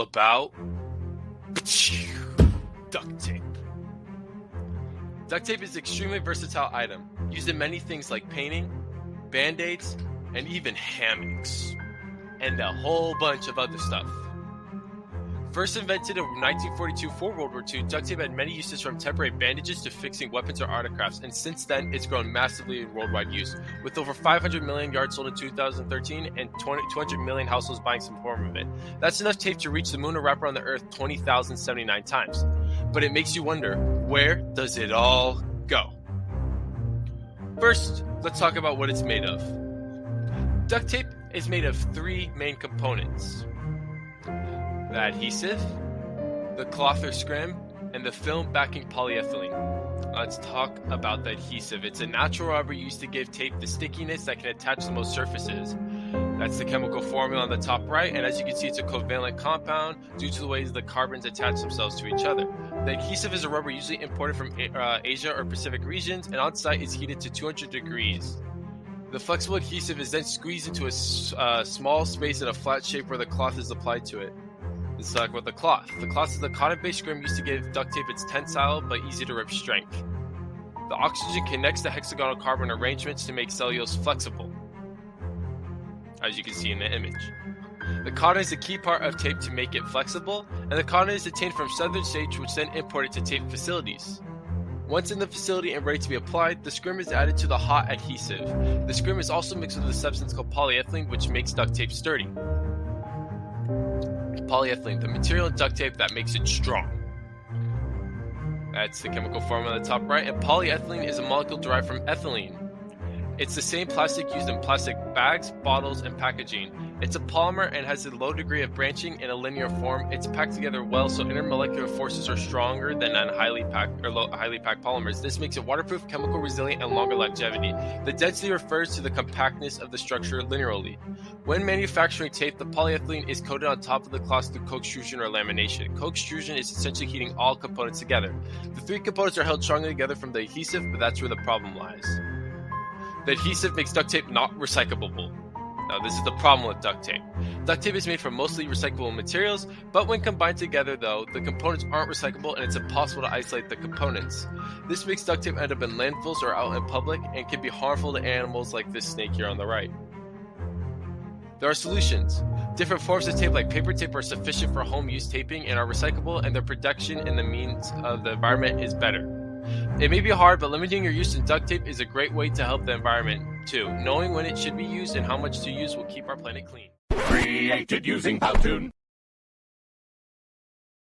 About duct tape. Duct tape is an extremely versatile item, used in many things like painting, band-aids, and even hammocks, and a whole bunch of other stuff. First invented in 1942 for World War II, duct tape had many uses from temporary bandages to fixing weapons or artifacts, and since then it's grown massively in worldwide use, with over 500 million yards sold in 2013 and 200 million households buying some form of it. That's enough tape to reach the moon or wrap around the Earth 20,079 times. But it makes you wonder, where does it all go? First, let's talk about what it's made of. Duct tape is made of three main components: the adhesive, the cloth or scrim, and the film backing polyethylene. Let's talk about the adhesive. It's a natural rubber used to give tape the stickiness that can attach to most surfaces. That's the chemical formula on the top right, and as you can see, it's a covalent compound due to the ways the carbons attach themselves to each other. The adhesive is a rubber usually imported from Asia or Pacific regions, and on site is heated to 200 degrees. The flexible adhesive is then squeezed into a small space in a flat shape where the cloth is applied to it. Let's talk about the cloth. The cloth is the cotton-based scrim used to give duct tape its tensile but easy to rip strength. The oxygen connects the hexagonal carbon arrangements to make cellulose flexible, as you can see in the image. The cotton is a key part of tape to make it flexible, and the cotton is obtained from southern states, which then imported to tape facilities. Once in the facility and ready to be applied, the scrim is added to the hot adhesive. The scrim is also mixed with a substance called polyethylene, which makes duct tape sturdy. Polyethylene, the material in duct tape that makes it strong. That's the chemical formula on the top right, and polyethylene is a molecule derived from ethylene. It's the same plastic used in plastic bags, bottles, and packaging. It's a polymer and has a low degree of branching in a linear form. It's packed together well, so intermolecular forces are stronger than on highly packed polymers. This makes it waterproof, chemical resilient, and longer longevity. The density refers to the compactness of the structure linearly. When manufacturing tape, the polyethylene is coated on top of the cloth through co-extrusion or lamination. Co-extrusion is essentially heating all components together. The three components are held strongly together from the adhesive, but that's where the problem lies. The adhesive makes duct tape not recyclable. Now, this is the problem with duct tape. Duct tape is made from mostly recyclable materials, but when combined together, though, the components aren't recyclable and it's impossible to isolate the components. This makes duct tape end up in landfills or out in public and can be harmful to animals like this snake here on the right. There are solutions. Different forms of tape like paper tape are sufficient for home use taping and are recyclable, and their production in the means of the environment is better. It may be hard, but limiting your use of duct tape is a great way to help the environment too. Knowing when it should be used and how much to use will keep our planet clean. Created using Powtoon.